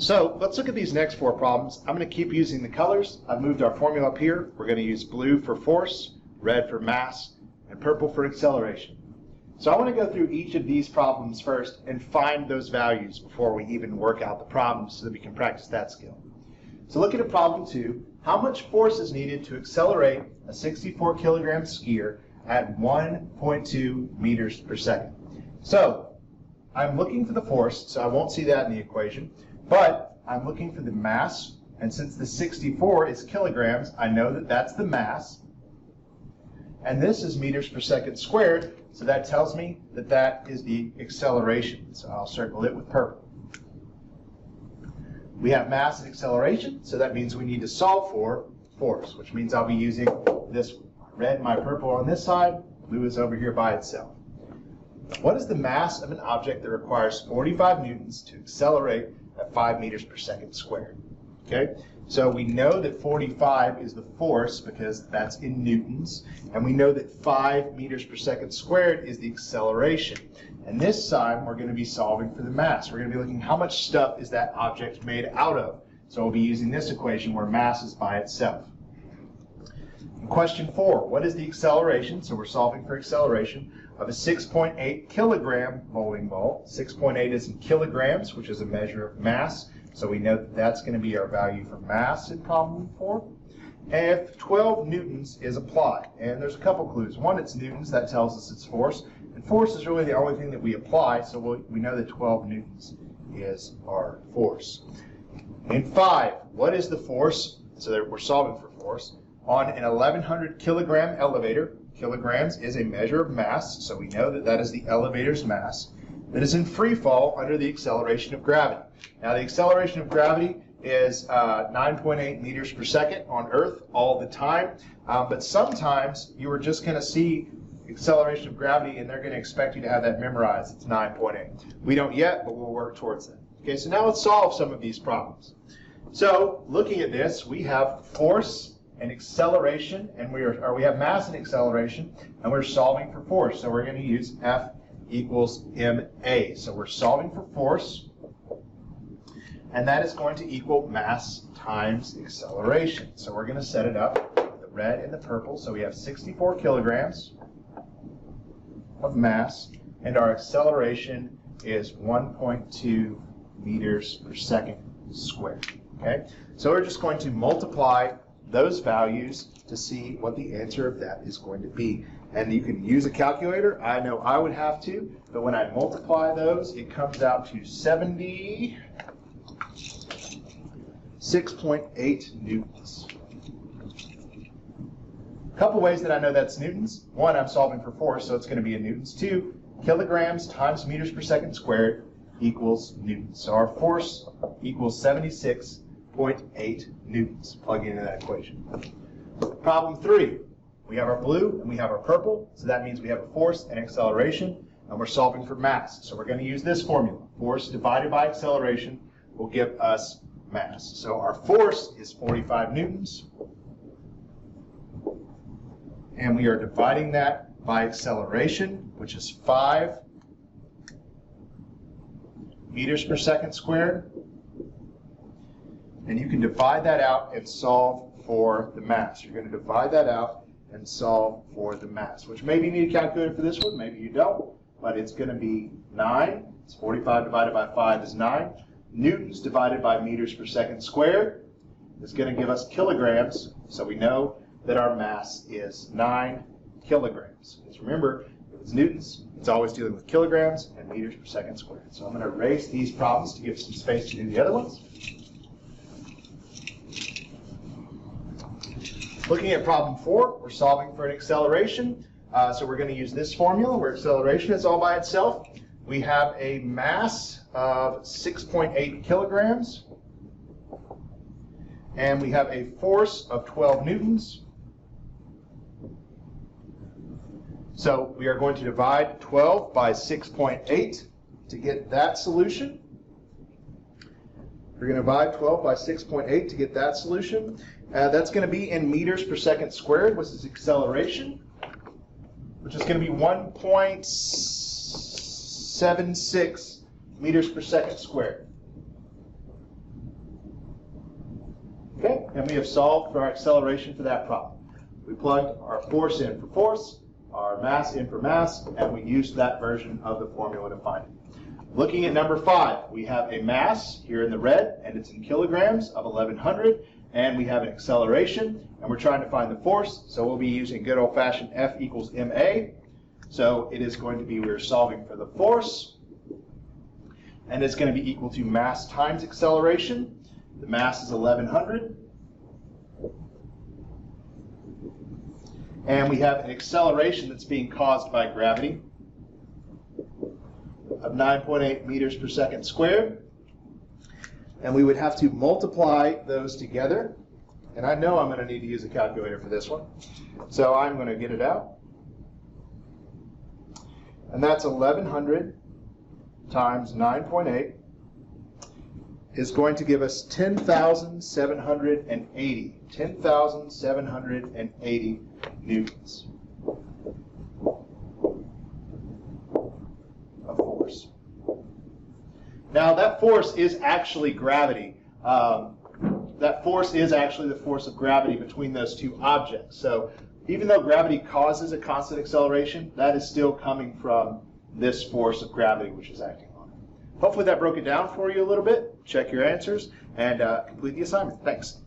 So let's look at these next four problems. I'm going to keep using the colors. I've moved our formula up here. We're going to use blue for force, red for mass, and purple for acceleration. So I want to go through each of these problems first and find those values before we even work out the problems so that we can practice that skill. So looking at problem 2, how much force is needed to accelerate a 64 kilogram skier at 1.2 meters per second? So I'm looking for the force, so I won't see that in the equation, but I'm looking for the mass, and since the 64 is kilograms, I know that that's the mass, and this is meters per second squared, so that tells me that that is the acceleration. So I'll circle it with purple. We have mass and acceleration, so that means we need to solve for force, which means I'll be using this red, my purple on this side, blue is over here by itself. What is the mass of an object that requires 45 newtons to accelerate at 5 meters per second squared? Okay, so we know that 45 is the force because that's in newtons, and we know that 5 meters per second squared is the acceleration. And this time we're going to be solving for the mass. We're going to be looking how much stuff is that object made out of. So we'll be using this equation where mass is by itself. In question 4, what is the acceleration? So we're solving for acceleration of a 6.8 kilogram bowling ball. 6.8 is in kilograms, which is a measure of mass. So we know that that's going to be our value for mass in problem 4. And if 12 newtons is applied, and there's a couple clues. One, it's newtons, that tells us it's force. And force is really the only thing that we apply, so we know that 12 newtons is our force. In 5, what is the force? So that we're solving for force. On an 1100 kilogram elevator, kilograms is a measure of mass, so we know that that is the elevator's mass, that is in free fall under the acceleration of gravity. Now the acceleration of gravity is 9.8 meters per second on Earth all the time, but sometimes you are just going to see acceleration of gravity and they're going to expect you to have that memorized. It's 9.8. We don't yet, but we'll work towards that. Okay, so now let's solve some of these problems. So looking at this, we have force and acceleration, and we have mass and acceleration, and we're solving for force. So we're going to use F equals ma. So we're solving for force, and that is going to equal mass times acceleration. So we're going to set it up with the red and the purple. So we have 64 kilograms of mass, and our acceleration is 1.2 meters per second squared. Okay, so we're just going to multiply those values to see what the answer of that is going to be. And you can use a calculator. I know I would have to, but when I multiply those, it comes out to 76.8 newtons. A couple ways that I know that's newtons. One, I'm solving for force, so it's going to be in newtons. 2, kilograms times meters per second squared equals newtons. So our force equals 76.8 newtons. Plug into that equation. Problem 3. We have our blue and we have our purple, so that means we have a force and acceleration, and we're solving for mass. So we're going to use this formula. Force divided by acceleration will give us mass. So our force is 45 newtons, and we are dividing that by acceleration, which is 5 meters per second squared. And you can divide that out and solve for the mass. You're going to divide that out and solve for the mass, which maybe you need a calculator for this one, maybe you don't, but it's going to be 9. It's 45 divided by 5 is 9. Newtons divided by meters per second squared is going to give us kilograms, so we know that our mass is 9 kilograms. Because remember, if it's newtons, it's always dealing with kilograms and meters per second squared. So I'm going to erase these problems to give some space to do the other ones. Looking at problem 4, we're solving for an acceleration. So we're going to use this formula where acceleration is all by itself. We have a mass of 6.8 kilograms. And we have a force of 12 newtons. So we are going to divide 12 by 6.8 to get that solution. We're going to divide 12 by 6.8 to get that solution. That's going to be in meters per second squared, which is acceleration, which is going to be 1.76 meters per second squared. Okay, and we have solved for our acceleration for that problem. We plugged our force in for force, our mass in for mass, and we used that version of the formula to find it. Looking at number 5, we have a mass here in the red, and it's in kilograms of 1100, and we have an acceleration, and we're trying to find the force, so we'll be using good old-fashioned F equals ma. So it is going to be, we're solving for the force, and it's going to be equal to mass times acceleration. The mass is 1100. And we have an acceleration that's being caused by gravity of 9.8 meters per second squared. And we would have to multiply those together. And I know I'm going to need to use a calculator for this one. So I'm going to get it out. And that's 1100 times 9.8 is going to give us 10,780. 10,780 newtons of force. Now that force is actually gravity. That force is actually the force of gravity between those two objects. So even though gravity causes a constant acceleration, that is still coming from this force of gravity which is acting on it. Hopefully that broke it down for you a little bit. Check your answers and complete the assignment. Thanks.